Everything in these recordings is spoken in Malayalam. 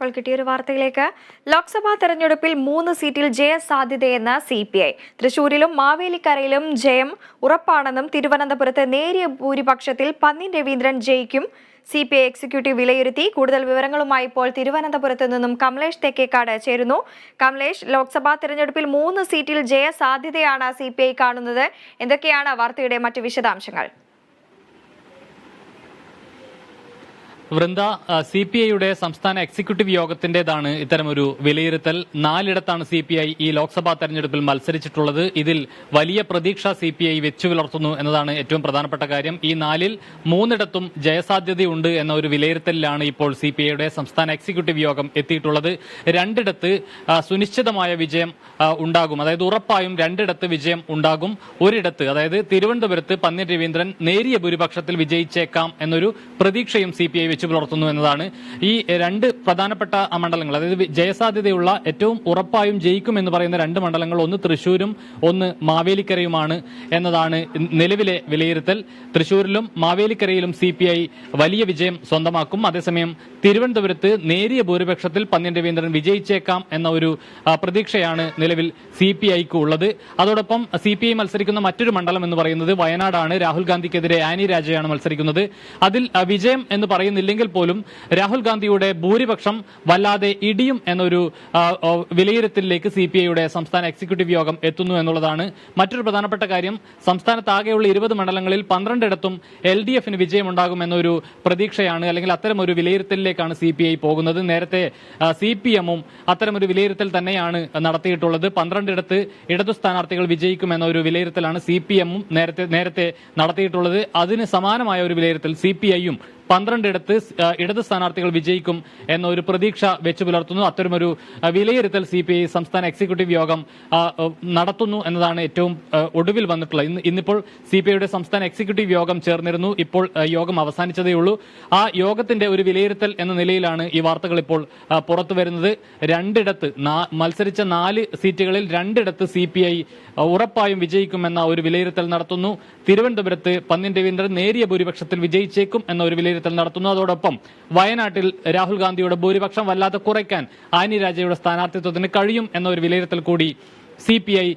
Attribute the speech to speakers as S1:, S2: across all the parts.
S1: ഇപ്പോൾ കിട്ടിയൊരു വാർത്തയിലേക്ക്. ലോക്സഭാ തെരഞ്ഞെടുപ്പിൽ 3 സീറ്റിൽ ജയസാധ്യതയെന്ന് CPI. തൃശൂരിലും മാവേലിക്കരയിലും ജയം ഉറപ്പാണെന്നും തിരുവനന്തപുരത്ത് നേരിയ ഭൂരിപക്ഷത്തിൽ പന്ന്യൻ രവീന്ദ്രൻ ജയിക്കും CPI എക്സിക്യൂട്ടീവ് വിലയിരുത്തി. കൂടുതൽ വിവരങ്ങളുമായി ഇപ്പോൾ തിരുവനന്തപുരത്ത് നിന്നും കമലേഷ് തെക്കേക്കാട് ചേരുന്നു. കമലേഷ്, ലോക്സഭാ തെരഞ്ഞെടുപ്പിൽ 3 സീറ്റിൽ ജയസാധ്യതയാണ് CPI കാണുന്നത്. എന്തൊക്കെയാണ് വാർത്തയുടെ മറ്റ് വിശദാംശങ്ങൾ?
S2: വൃന്ദ, CPIയുടെ സംസ്ഥാന എക്സിക്യൂട്ടീവ് യോഗത്തിന്റേതാണ് ഇത്തരമൊരു വിലയിരുത്തൽ. 4 CPI ഈ ലോക്സഭാ തെരഞ്ഞെടുപ്പിൽ മത്സരിച്ചിട്ടുള്ളത്. ഇതിൽ വലിയ പ്രതീക്ഷ CPI വെച്ചു പുലർത്തുന്നു എന്നതാണ് ഏറ്റവും പ്രധാനപ്പെട്ട കാര്യം. ഈ 4-ൽ 3 ജയസാധ്യതയുണ്ട് എന്ന ഒരു വിലയിരുത്തലിലാണ് ഇപ്പോൾ CPIയുടെ സംസ്ഥാന എക്സിക്യൂട്ടീവ് യോഗം എത്തിയിട്ടുള്ളത്. 2 സുനിശ്ചിതമായ വിജയം ഉണ്ടാകും, അതായത് ഉറപ്പായും 2 വിജയം ഉണ്ടാകും. 1 അതായത് തിരുവനന്തപുരത്ത് പന്ന്യൻ രവീന്ദ്രൻ നേരിയ ഭൂരിപക്ഷത്തിൽ വിജയിച്ചേക്കാം എന്നൊരു പ്രതീക്ഷയും CPI വെച്ചു പുലർത്തുന്നു എന്നതാണ്. ഈ 2 പ്രധാനപ്പെട്ട മണ്ഡലങ്ങൾ, അതായത് ജയസാധ്യതയുള്ള ഏറ്റവും ഉറപ്പായും ജയിക്കും എന്ന് പറയുന്ന 2 മണ്ഡലങ്ങൾ, ഒന്ന് തൃശൂരും ഒന്ന് മാവേലിക്കരയുമാണ് എന്നതാണ് നിലവിലെ വിലയിരുത്തൽ. തൃശൂരിലും മാവേലിക്കരയിലും CPI വലിയ വിജയം സ്വന്തമാക്കും. അതേസമയം തിരുവനന്തപുരത്ത് നേരിയ ഭൂരിപക്ഷത്തിൽ പന്ന്യൻ രവീന്ദ്രൻ വിജയിച്ചേക്കാം എന്ന ഒരു പ്രതീക്ഷയാണ് നിലവിൽ CPIക്ക് ഉള്ളത്. അതോടൊപ്പം CPI മത്സരിക്കുന്ന മറ്റൊരു മണ്ഡലം എന്ന് പറയുന്നത് വയനാടാണ്. രാഹുൽ ഗാന്ധിക്കെതിരെ ആനി രാജയാണ് മത്സരിക്കുന്നത്. അതിൽ വിജയം എന്ന് പറയുന്നില്ലെങ്കിൽ പോലും രാഹുൽ ഗാന്ധിയുടെ ഭൂരിപക്ഷം വല്ലാതെ ഇടിയും എന്നൊരു വിലയിരുത്തലിലേക്ക് CPIയുടെ സംസ്ഥാന എക്സിക്യൂട്ടീവ് യോഗം എത്തുന്നു എന്നുള്ളതാണ് മറ്റൊരു പ്രധാനപ്പെട്ട കാര്യം. സംസ്ഥാനത്താകെയുള്ള 20 മണ്ഡലങ്ങളിൽ 12 LDFന് വിജയമുണ്ടാകും എന്നൊരു പ്രതീക്ഷയാണ്, അല്ലെങ്കിൽ അത്തരമൊരു വിലയിരുത്തലിലേക്കാണ് CPI പോകുന്നത്. നേരത്തെ CPM-ഉം അത്തരമൊരു വിലയിരുത്തൽ തന്നെയാണ് നടത്തിയിട്ടുള്ളത്. 12 ഇടതു സ്ഥാനാർത്ഥികൾ വിജയിക്കും എന്നൊരു വിലയിരുത്തലാണ് CPM-ഉം നേരത്തെ നടത്തിയിട്ടുള്ളത്. അതിന് സമാനമായ ഒരു വിലയിരുത്തൽ CPI-യും 12 ഇടത് സ്ഥാനാർത്ഥികൾ വിജയിക്കും എന്ന ഒരു പ്രതീക്ഷ വെച്ചു പുലർത്തുന്നു. അത്തരമൊരു വിലയിരുത്തൽ CPI സംസ്ഥാന എക്സിക്യൂട്ടീവ് യോഗം നടത്തുന്നു എന്നതാണ് ഏറ്റവും ഒടുവിൽ വന്നിട്ടുള്ളത്. ഇന്നിപ്പോൾ CPIയുടെ സംസ്ഥാന എക്സിക്യൂട്ടീവ് യോഗം ചേർന്നിരുന്നു. ഇപ്പോൾ യോഗം അവസാനിച്ചതേയുള്ളൂ. ആ യോഗത്തിന്റെ ഒരു വിലയിരുത്തൽ എന്ന നിലയിലാണ് ഈ വാർത്തകൾ ഇപ്പോൾ പുറത്തു വരുന്നത്. 2 മത്സരിച്ച 4 സീറ്റുകളിൽ 2 CPI ഉറപ്പായും വിജയിക്കുമെന്ന ഒരു വിലയിരുത്തൽ നടത്തുന്നു. തിരുവനന്തപുരത്ത് പന്ന്യൻ രവീന്ദ്രൻ നേരിയ ഭൂരിപക്ഷത്തിൽ വിജയിച്ചേക്കും എന്ന ഒരു വിലയിരുത്തൽ നടത്തുന്നു. അതോടൊപ്പം വയനാട്ടിൽ രാഹുൽ ഗാന്ധിയുടെ ഭൂരിപക്ഷം വല്ലാതെ കുറയ്ക്കാൻ ആനി രാജയുടെ സ്ഥാനാർത്ഥിത്വത്തിന് കഴിയും എന്ന ഒരു വിലയിരുത്തൽ കൂടി CPI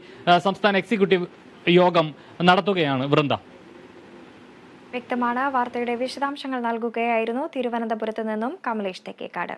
S2: സംസ്ഥാന എക്സിക്യൂട്ടീവ് യോഗം നടത്തുകയാണ്. വൃന്ദ,
S1: വ്യക്തമാണ്. വാർത്തയുടെ വിശദാംശങ്ങൾ നൽകുകയായിരുന്നു തിരുവനന്തപുരത്ത് നിന്നും കമലേഷ് തെക്കേക്കാട്.